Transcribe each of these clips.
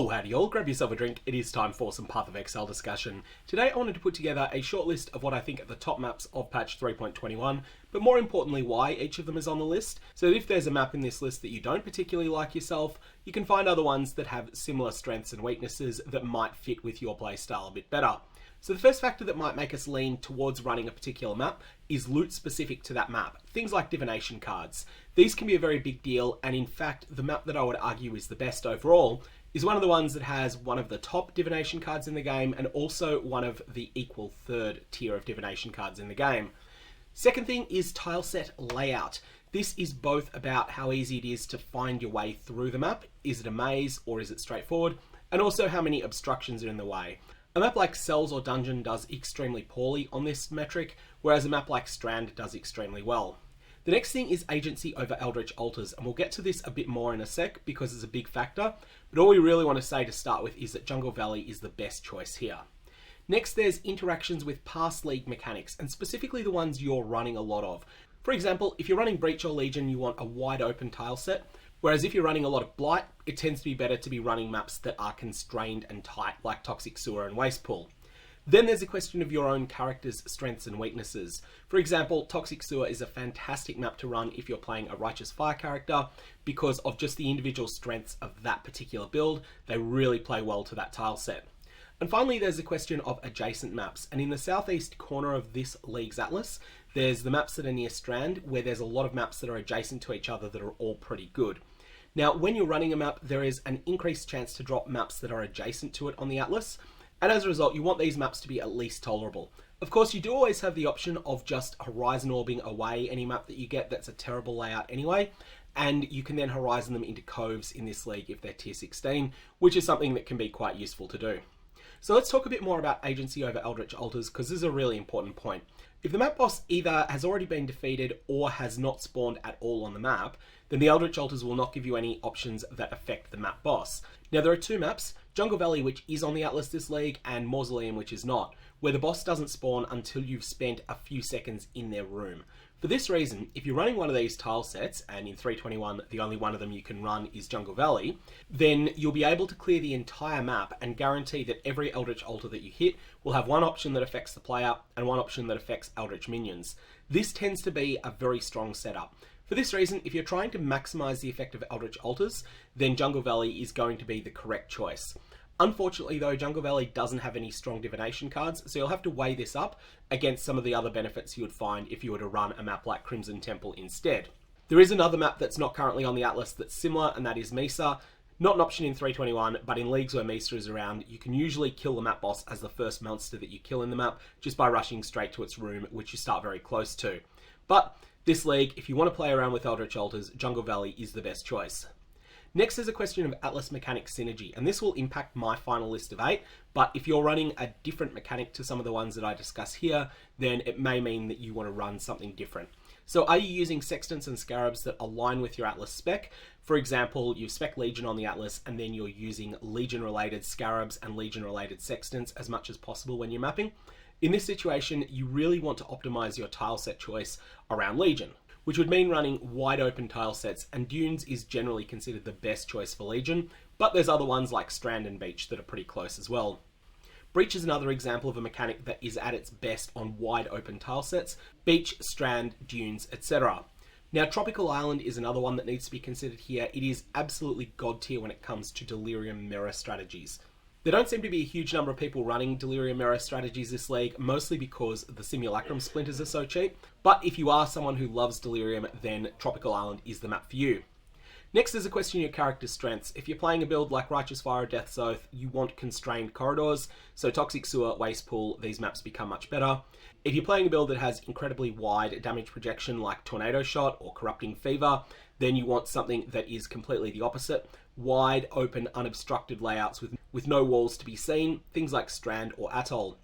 Oh, howdy all, grab yourself a drink, it is time for some Path of Exile discussion. Today I wanted to put together a short list of what I think are the top maps of patch 3.21, but more importantly why each of them is on the list, so that if there's a map in this list that you don't particularly like yourself, you can find other ones that have similar strengths and weaknesses that might fit with your playstyle a bit better. So the first factor that might make us lean towards running a particular map is loot specific to that map, things like divination cards. These can be a very big deal, and in fact the map that I would argue is the best overall is one of the ones that has one of the top divination cards in the game and also one of the equal third tier of divination cards in the game. Second thing is tileset layout. This is both about how easy it is to find your way through the map, is it a maze or is it straightforward, and also how many obstructions are in the way. A map like Cells or Dungeon does extremely poorly on this metric, whereas a map like Strand does extremely well. The next thing is agency over Eldritch altars, and we'll get to this a bit more in a sec because it's a big factor, but all we really want to say to start with is that Jungle Valley is the best choice here. Next, there's interactions with past league mechanics, and specifically the ones you're running a lot of. For example, if you're running Breach or Legion, you want a wide open tile set, whereas if you're running a lot of Blight, it tends to be better to be running maps that are constrained and tight, like Toxic Sewer and Waste Pool. Then there's a question of your own character's strengths and weaknesses. For example, Toxic Sewer is a fantastic map to run if you're playing a Righteous Fire character because of just the individual strengths of that particular build. They really play well to that tile set. And finally, there's a question of adjacent maps. And in the southeast corner of this league's atlas, there's the maps that are near Strand, where there's a lot of maps that are adjacent to each other that are all pretty good. Now, when you're running a map, there is an increased chance to drop maps that are adjacent to it on the atlas. And as a result, you want these maps to be at least tolerable. Of course, you do always have the option of just horizon orbing away any map that you get that's a terrible layout anyway, and you can then horizon them into coves in this league if they're tier 16, which is something that can be quite useful to do. So let's talk a bit more about agency over Eldritch altars, because this is a really important point. If the map boss either has already been defeated or has not spawned at all on the map, then the Eldritch altars will not give you any options that affect the map boss. Now there are two maps, Jungle Valley, which is on the atlas this league, and Mausoleum, which is not, where the boss doesn't spawn until you've spent a few seconds in their room. For this reason, if you're running one of these tile sets, and in 3.21 the only one of them you can run is Jungle Valley, then you'll be able to clear the entire map and guarantee that every Eldritch altar that you hit will have one option that affects the player and one option that affects Eldritch minions. This tends to be a very strong setup. For this reason, if you're trying to maximize the effect of Eldritch altars, then Jungle Valley is going to be the correct choice. Unfortunately though, Jungle Valley doesn't have any strong divination cards, so you'll have to weigh this up against some of the other benefits you would find if you were to run a map like Crimson Temple instead. There is another map that's not currently on the atlas that's similar, and that is Mesa. Not an option in 3.21, but in leagues where Mesa is around, you can usually kill the map boss as the first monster that you kill in the map just by rushing straight to its room, which you start very close to. But this league, if you want to play around with Eldritch altars, Jungle Valley is the best choice. Next is a question of Atlas mechanic synergy, and this will impact my final list of 8, but if you're running a different mechanic to some of the ones that I discuss here, then it may mean that you want to run something different. So are you using Sextants and Scarabs that align with your Atlas spec? For example, you spec Legion on the Atlas, and then you're using Legion-related Scarabs and Legion-related Sextants as much as possible when you're mapping. In this situation, you really want to optimize your tile set choice around Legion, which would mean running wide open tile sets, and Dunes is generally considered the best choice for Legion, but there's other ones like Strand and Beach that are pretty close as well. Breach is another example of a mechanic that is at its best on wide open tile sets, Beach, Strand, Dunes, etc. Now Tropical Island is another one that needs to be considered here. It is absolutely god tier when it comes to Delirium mirror strategies. There don't seem to be a huge number of people running Delirium mirror strategies this league, mostly because the Simulacrum splinters are so cheap, but if you are someone who loves Delirium, then Tropical Island is the map for you. Next is a question of your character's strengths. If you're playing a build like Righteous Fire or Death's Oath, you want constrained corridors, so Toxic Sewer, Waste Pool, these maps become much better. If you're playing a build that has incredibly wide damage projection like Tornado Shot or Corrupting Fever, then you want something that is completely the opposite. Wide, open, unobstructed layouts with no walls to be seen, things like Strand or Atoll.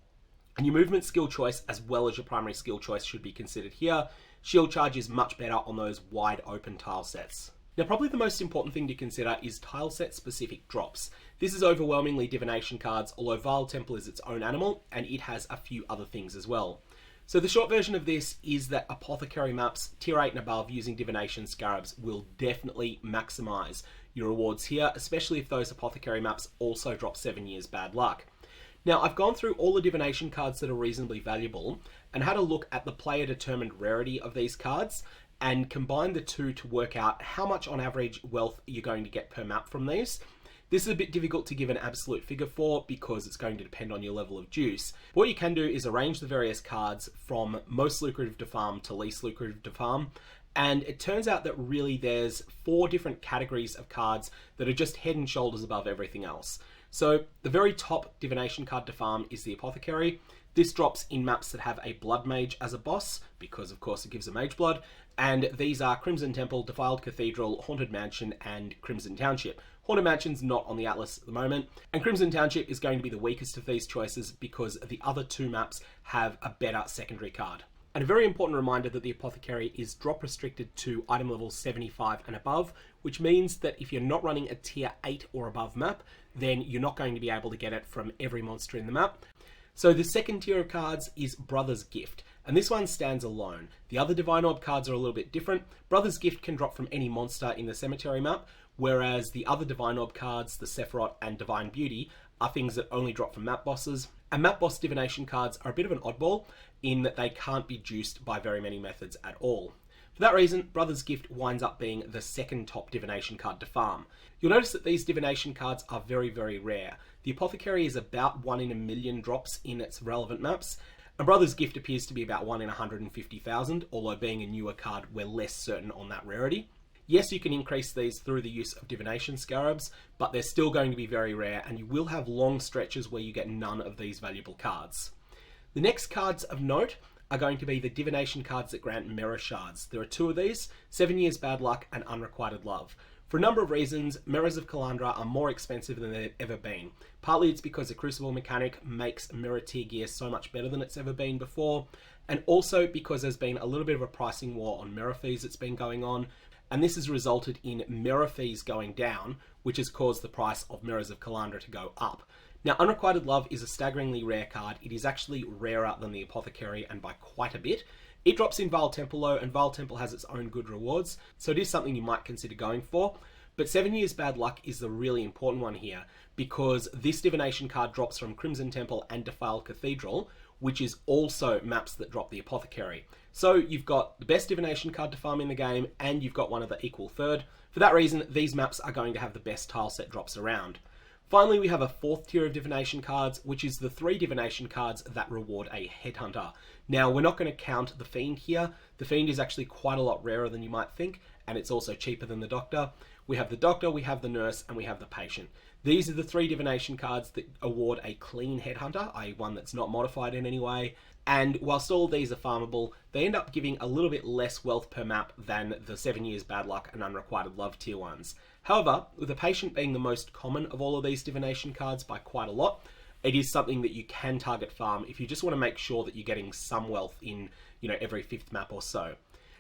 And your movement skill choice as well as your primary skill choice should be considered here. Shield charge is much better on those wide open tile sets. Now probably the most important thing to consider is Tileset Specific drops. This is overwhelmingly divination cards, although Vile Temple is its own animal and it has a few other things as well. So the short version of this is that Apothecary maps, tier 8 and above using divination scarabs will definitely maximize your rewards here, especially if those Apothecary maps also drop 7 years bad luck. Now, I've gone through all the divination cards that are reasonably valuable and had a look at the player determined rarity of these cards and combined the two to work out how much on average wealth you're going to get per map from these. This is a bit difficult to give an absolute figure for because it's going to depend on your level of juice. What you can do is arrange the various cards from most lucrative to farm to least lucrative to farm. And it turns out that really there's 4 different categories of cards that are just head and shoulders above everything else. So the very top divination card to farm is the Apothecary. This drops in maps that have a Blood Mage as a boss, because of course it gives a Mageblood, and these are Crimson Temple, Defiled Cathedral, Haunted Mansion, and Crimson Township. Haunted Mansion's not on the atlas at the moment, and Crimson Township is going to be the weakest of these choices because the other 2 maps have a better secondary card. And a very important reminder that the Apothecary is drop restricted to item level 75 and above, which means that if you're not running a tier 8 or above map, then you're not going to be able to get it from every monster in the map. So the second tier of cards is Brother's Gift, and this one stands alone. The other Divine Orb cards are a little bit different. Brother's Gift can drop from any monster in the Cemetery map, whereas the other Divine Orb cards, the Sephiroth and Divine Beauty, are things that only drop from map bosses. And map boss divination cards are a bit of an oddball in that they can't be juiced by very many methods at all. For that reason, Brother's Gift winds up being the second top divination card to farm. You'll notice that these divination cards are very, very rare. The Apothecary is about 1 in a million drops in its relevant maps, and Brother's Gift appears to be about 1 in 150,000, although being a newer card, we're less certain on that rarity. Yes, you can increase these through the use of divination scarabs, but they're still going to be very rare, and you will have long stretches where you get none of these valuable cards. The next cards of note are going to be the divination cards that grant mirror shards. There are 2 of these, 7 years bad luck and Unrequited Love. For a number of reasons, Mirrors of Kalandra are more expensive than they've ever been. Partly it's because the Crucible mechanic makes mirror tier gear so much better than it's ever been before, and also because there's been a little bit of a pricing war on mirror fees that's been going on, and this has resulted in mirror fees going down, which has caused the price of Mirrors of Kalandra to go up. Now, Unrequited Love is a staggeringly rare card. It is actually rarer than the Apothecary, and by quite a bit. It drops in Vile Temple though, and Vile Temple has its own good rewards, so it is something you might consider going for. But 7 years bad luck is the really important one here, because this divination card drops from Crimson Temple and Defiled Cathedral, which is also maps that drop the Apothecary. So you've got the best divination card to farm in the game, and you've got one of the equal third. For that reason, these maps are going to have the best tile set drops around. Finally, we have a 4th tier of divination cards, which is the 3 divination cards that reward a Headhunter. Now, we're not going to count the Fiend here. The Fiend is actually quite a lot rarer than you might think, and it's also cheaper than the Doctor. We have the Doctor, we have the Nurse, and we have the Patient. These are the 3 divination cards that award a clean Headhunter, i.e. one that's not modified in any way. And whilst all of these are farmable, they end up giving a little bit less wealth per map than the 7 years bad luck and Unrequited Love tier ones. However, with the Patient being the most common of all of these divination cards by quite a lot, it is something that you can target farm if you just want to make sure that you're getting some wealth in, every 5th map or so.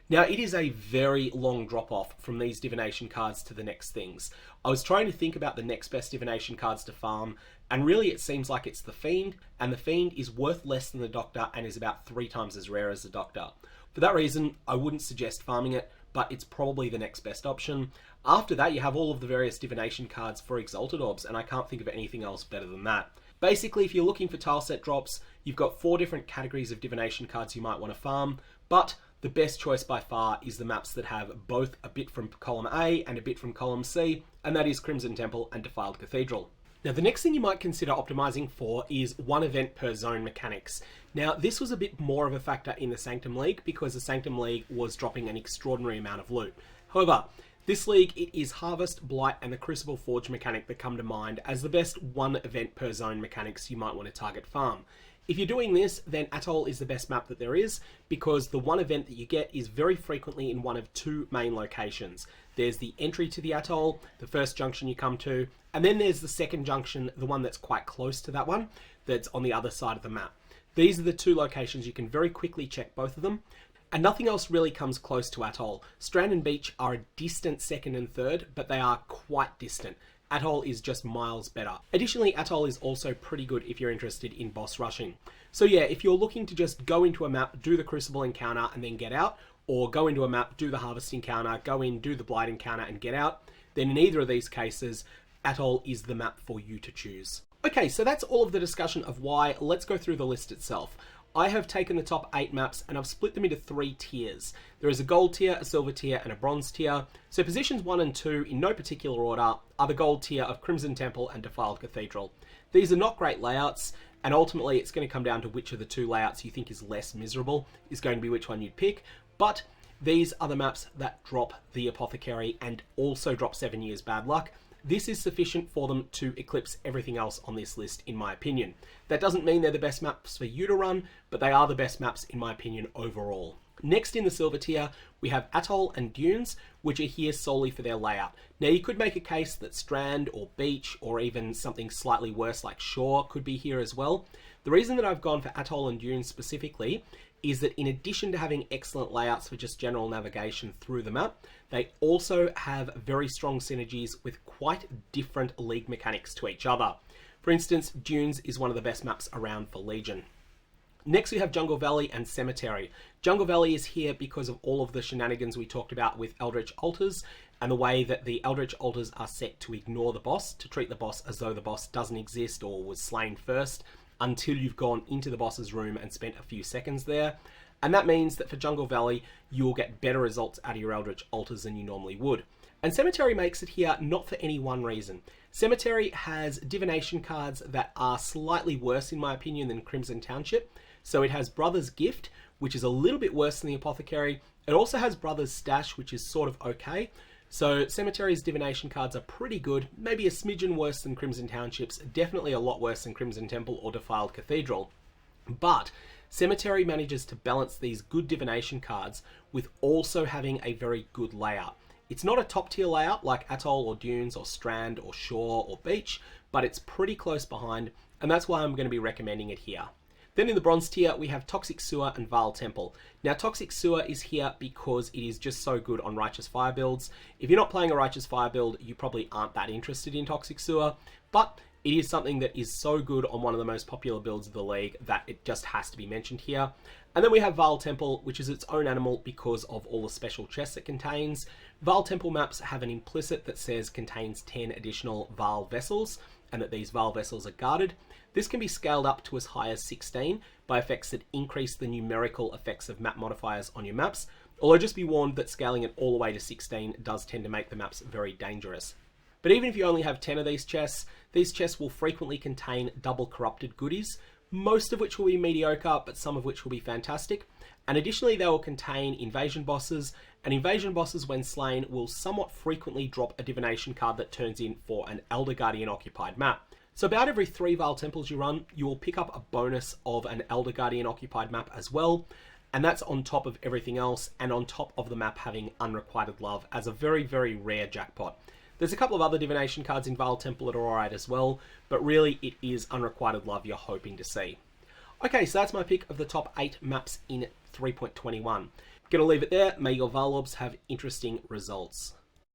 Now, it is a very long drop off from these divination cards to the next things. I was trying to think about the next best divination cards to farm, and really it seems like it's the Fiend, and the Fiend is worth less than the Doctor and is about 3 times as rare as the Doctor. For that reason, I wouldn't suggest farming it, but it's probably the next best option. After that, you have all of the various divination cards for Exalted Orbs, and I can't think of anything else better than that. Basically, if you're looking for tile set drops, you've got 4 different categories of divination cards you might want to farm, but the best choice by far is the maps that have both a bit from column A and a bit from column C, and that is Crimson Temple and Defiled Cathedral. Now, the next thing you might consider optimizing for is 1 event per zone mechanics. Now, this was a bit more of a factor in the Sanctum League because the Sanctum League was dropping an extraordinary amount of loot. However, this league, it is Harvest, Blight, and the Crucible Forge mechanic that come to mind as the best 1 event per zone mechanics you might want to target farm. If you're doing this, then Atoll is the best map that there is, because the 1 event that you get is very frequently in one of 2 main locations. There's the entry to the Atoll, the first junction you come to, and then there's the second junction, the one that's quite close to that one, that's on the other side of the map. These are the 2 locations you can very quickly check both of them, and nothing else really comes close to Atoll. Strand and Beach are a distant second and third, but they are quite distant. Atoll is just miles better. Additionally, Atoll is also pretty good if you're interested in boss rushing. So yeah, if you're looking to just go into a map, do the Crucible encounter and then get out, or go into a map, do the Harvest encounter, go in, do the Blight encounter and get out, then in either of these cases, Atoll is the map for you to choose. Okay, so that's all of the discussion of why. Let's go through the list itself. I have taken the top 8 maps and I've split them into 3 tiers. There is a gold tier, a silver tier, and a bronze tier. So positions 1 and 2, in no particular order, are the gold tier of Crimson Temple and Defiled Cathedral. These are not great layouts, and ultimately it's going to come down to which of the 2 layouts you think is less miserable, is going to be which one you'd pick. But these are the maps that drop the Apothecary and also drop 7 years bad luck. This is sufficient for them to eclipse everything else on this list, in my opinion. That doesn't mean they're the best maps for you to run, but they are the best maps, in my opinion, overall. Next in the silver tier, we have Atoll and Dunes, which are here solely for their layout. Now, you could make a case that Strand or Beach, or even something slightly worse like Shore, could be here as well. The reason that I've gone for Atoll and Dunes specifically is that in addition to having excellent layouts for just general navigation through the map, they also have very strong synergies with quite different League mechanics to each other. For instance, Dunes is one of the best maps around for Legion. Next we have Jungle Valley and Cemetery. Jungle Valley is here because of all of the shenanigans we talked about with Eldritch Altars, and the way that the Eldritch Altars are set to ignore the boss, to treat the boss as though the boss doesn't exist or was slain first, until you've gone into the boss's room and spent a few seconds there. And that means that for Jungle Valley, you'll get better results out of your Eldritch Altars than you normally would. And Cemetery makes it here not for any one reason. Cemetery has divination cards that are slightly worse, in my opinion, than Crimson Township. So it has Brother's Gift, which is a little bit worse than the Apothecary. It also has Brother's Stash, which is sort of okay. So Cemetery's divination cards are pretty good, maybe a smidgen worse than Crimson Township's, definitely a lot worse than Crimson Temple or Defiled Cathedral. But Cemetery manages to balance these good divination cards with also having a very good layout. It's not a top tier layout like Atoll or Dunes or Strand or Shore or Beach, but it's pretty close behind, and that's why I'm going to be recommending it here. Then in the bronze tier, we have Toxic Sewer and Vile Temple. Now, Toxic Sewer is here because it is just so good on Righteous Fire builds. If you're not playing a Righteous Fire build, you probably aren't that interested in Toxic Sewer, but it is something that is so good on one of the most popular builds of the league that it just has to be mentioned here. And then we have Vile Temple, which is its own animal because of all the special chests it contains. Vile Temple maps have an implicit that says contains 10 additional Vile vessels, and that these Vile vessels are guarded. This can be scaled up to as high as 16 by effects that increase the numerical effects of map modifiers on your maps, although just be warned that scaling it all the way to 16 does tend to make the maps very dangerous. But even if you only have 10 of these chests will frequently contain double corrupted goodies, most of which will be mediocre, but some of which will be fantastic. And additionally, they will contain invasion bosses, and invasion bosses, when slain, will somewhat frequently drop a divination card that turns in for an Elder Guardian occupied map. So about every 3 Vile Temples you run, you will pick up a bonus of an Elder Guardian occupied map as well, and that's on top of everything else, and on top of the map having Unrequited Love as a very, very rare jackpot. There's a couple of other divination cards in Vile Temple that are alright as well, but really it is Unrequited Love you're hoping to see. Okay, so that's my pick of the top 8 maps in 3.21. Gonna leave it there. May your Vile Orbs have interesting results.